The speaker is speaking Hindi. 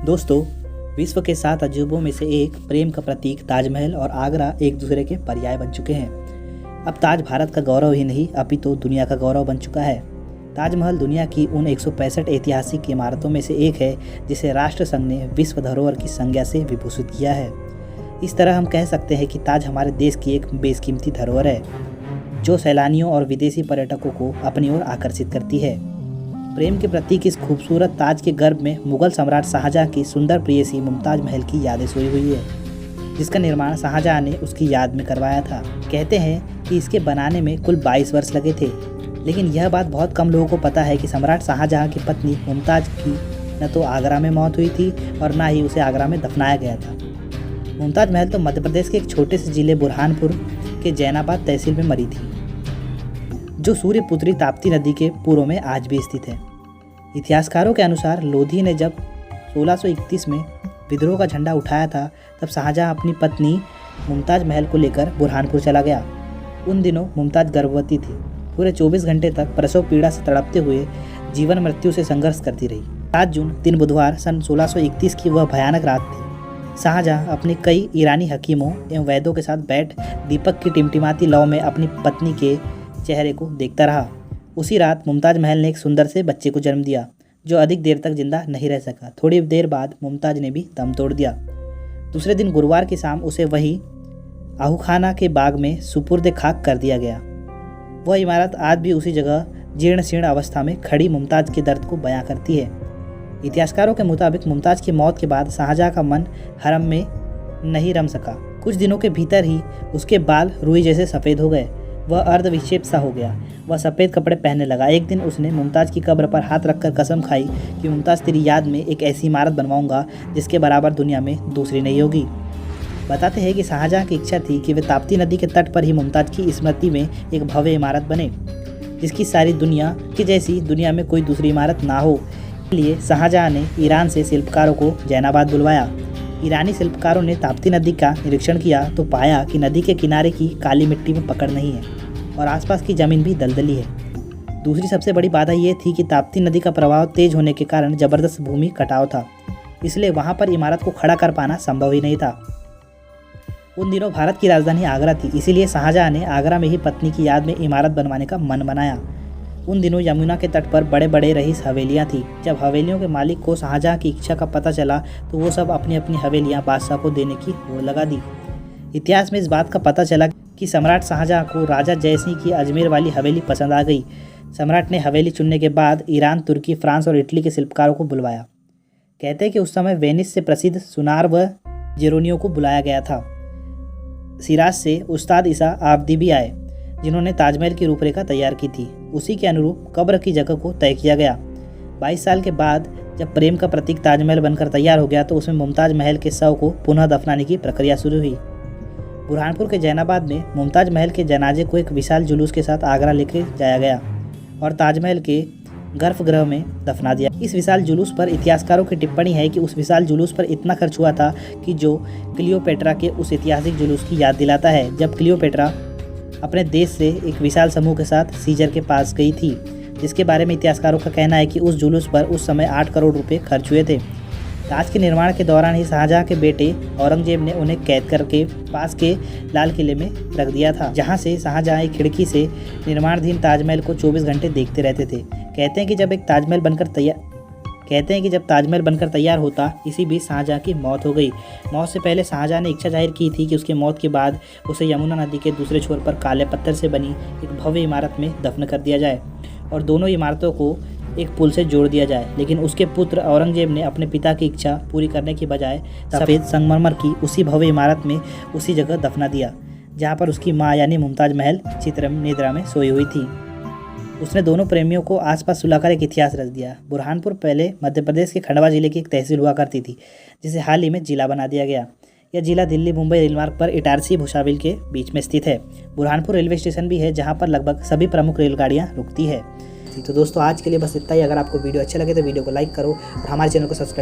दोस्तों, विश्व के 7 अजूबों में से एक प्रेम का प्रतीक ताजमहल और आगरा एक दूसरे के पर्याय बन चुके हैं। अब ताज भारत का गौरव ही नहीं अपितु दुनिया का गौरव बन चुका है। ताजमहल दुनिया की उन 165 ऐतिहासिक इमारतों में से एक है जिसे राष्ट्र संघ ने विश्व धरोहर की संज्ञा से विभूषित किया है। इस तरह हम कह सकते हैं कि ताज हमारे देश की एक बेशकीमती धरोहर है जो सैलानियों और विदेशी पर्यटकों को अपनी ओर आकर्षित करती है। प्रेम के प्रतीक इस खूबसूरत ताज के गर्भ में मुगल सम्राट शाहजहां की सुंदर प्रेयसी मुमताज महल की यादें सोई हुई है, जिसका निर्माण शाहजहां ने उसकी याद में करवाया था। कहते हैं कि इसके बनाने में कुल 22 वर्ष लगे थे, लेकिन यह बात बहुत कम लोगों को पता है कि सम्राट शाहजहां की पत्नी मुमताज की न तो आगरा में मौत हुई थी और न ही उसे आगरा में दफनाया गया था। मुमताज महल तो मध्य प्रदेश के एक छोटे से जिले बुरहानपुर के जैनाबाद तहसील में मरी थी, जो सूर्यपुत्री ताप्ती नदी के पूर्व में आज भी स्थित है। इतिहासकारों के अनुसार लोधी ने जब 1631 में विद्रोह का झंडा उठाया था, तब शाहजहां अपनी पत्नी मुमताज महल को लेकर बुरहानपुर चला गया। उन दिनों मुमताज गर्भवती थी। पूरे 24 घंटे तक प्रसव पीड़ा से तड़पते हुए जीवन मृत्यु से संघर्ष करती रही। 7 जून दिन बुधवार सन 1631 की वह भयानक रात थी। शाहजहां अपने कई ईरानी हकीमों एवं वैद्यों के साथ बैठ दीपक की टिमटिमाती लौ में अपनी पत्नी के चेहरे को देखता रहा। उसी रात मुमताज महल ने एक सुंदर से बच्चे को जन्म दिया, जो अधिक देर तक जिंदा नहीं रह सका। थोड़ी देर बाद मुमताज ने भी दम तोड़ दिया। दूसरे दिन गुरुवार की शाम उसे वही आहूखाना के बाग में सुपुर्द खाक कर दिया गया। वह इमारत आज भी उसी जगह जीर्ण शीर्ण अवस्था में खड़ी मुमताज के दर्द को बयां करती है। इतिहासकारों के मुताबिक मुमताज की मौत के बाद शाहजहां का मन हरम में नहीं रम सका। कुछ दिनों के भीतर ही उसके बाल रुई जैसे सफ़ेद हो गए। वह अर्धविक्षेप सा हो गया। वह सफ़ेद कपड़े पहनने लगा। एक दिन उसने मुमताज की कब्र पर हाथ रखकर कसम खाई कि मुमताज तेरी याद में एक ऐसी इमारत बनवाऊंगा जिसके बराबर दुनिया में दूसरी नहीं होगी। बताते हैं कि शाहजहां की इच्छा थी कि वे ताप्ती नदी के तट पर ही मुमताज की स्मृति में एक भव्य इमारत बने, जिसकी सारी दुनिया की जैसी दुनिया में कोई दूसरी इमारत ना हो। इसलिए शाहजहां ने ईरान से शिल्पकारों को जैनाबाद बुलवाया। ईरानी शिल्पकारों ने ताप्ती नदी का निरीक्षण किया तो पाया कि नदी के किनारे की काली मिट्टी में पकड़ नहीं है और आसपास की ज़मीन भी दलदली है। दूसरी सबसे बड़ी बाधा यह थी कि ताप्ती नदी का प्रवाह तेज होने के कारण ज़बरदस्त भूमि कटाव था, इसलिए वहां पर इमारत को खड़ा कर पाना संभव ही नहीं था। उन दिनों भारत की राजधानी आगरा थी, इसीलिए शाहजहां ने आगरा में ही पत्नी की याद में इमारत बनवाने का मन बनाया। उन दिनों यमुना के तट पर बड़े बड़े रईस हवेलियां थीं। जब हवेलियों के मालिक को शाहजहां की इच्छा का पता चला तो वो सब अपनी अपनी हवेलियां बादशाह को देने की होड़ लगा दी। इतिहास में इस बात का पता चला कि सम्राट शाहजहां को राजा जयसिंह की अजमेर वाली हवेली पसंद आ गई। सम्राट ने हवेली चुनने के बाद ईरान, तुर्की, फ्रांस और इटली के शिल्पकारों को बुलवाया। कहते हैं कि उस समय वेनिस से प्रसिद्ध सुनार व जेरोनियो को बुलाया गया था। शिराज से उस्ताद ईसा आबदी भी आए, जिन्होंने ताजमहल की रूपरेखा तैयार की थी। उसी के अनुरूप कब्र की जगह को तय किया गया। 22 साल के बाद जब प्रेम का प्रतीक ताजमहल बनकर तैयार हो गया तो उसमें मुमताज महल के शव को पुनः दफनाने की प्रक्रिया शुरू हुई। बुरहानपुर के जैनाबाद में मुमताज महल के जनाजे को एक विशाल जुलूस के साथ आगरा लेके जाया गया और ताजमहल के गर्भगृह में दफना दिया। इस विशाल जुलूस पर इतिहासकारों की टिप्पणी है कि उस विशाल जुलूस पर इतना खर्च हुआ था कि जो क्लियोपेट्रा के उस ऐतिहासिक जुलूस की याद दिलाता है, जब क्लियोपेट्रा अपने देश से एक विशाल समूह के साथ सीजर के पास गई थी, जिसके बारे में इतिहासकारों का कहना है कि उस जुलूस पर उस समय 8 करोड़ रुपए खर्च हुए थे। ताज के निर्माण के दौरान ही शाहजहां के बेटे औरंगजेब ने उन्हें कैद करके पास के लाल किले में रख दिया था, जहां से शाहजहां एक खिड़की से निर्माणाधीन ताजमहल को 24 घंटे देखते रहते थे। कहते हैं कि जब ताजमहल बनकर तैयार होता, इसी बीच शाहजहां की मौत हो गई। मौत से पहले शाहजहां ने इच्छा जाहिर की थी कि उसकी मौत के बाद उसे यमुना नदी के दूसरे छोर पर काले पत्थर से बनी एक भव्य इमारत में दफन कर दिया जाए और दोनों इमारतों को एक पुल से जोड़ दिया जाए। लेकिन उसके पुत्र औरंगजेब ने अपने पिता की इच्छा पूरी करने की बजाय सफ़ेद संगमरमर की उसी भव्य इमारत में उसी जगह दफना दिया जहाँ पर उसकी माँ यानी मुमताज महल चित्रम निद्रा में सोई हुई थी। उसने दोनों प्रेमियों को आसपास सुलाकर एक इतिहास रच दिया। बुरहानपुर पहले मध्य प्रदेश के खंडवा जिले की एक तहसील हुआ करती थी, जिसे हाल ही में जिला बना दिया गया। यह जिला दिल्ली मुंबई रेलमार्ग पर इटारसी भुसावल के बीच में स्थित है। बुरहानपुर रेलवे स्टेशन भी है, जहां पर लगभग सभी प्रमुख रेलगाड़ियां रुकती है। तो दोस्तों, आज के लिए बस इतना ही। अगर आपको वीडियो अच्छा लगे तो वीडियो को लाइक करो और हमारे चैनल को सब्सक्राइब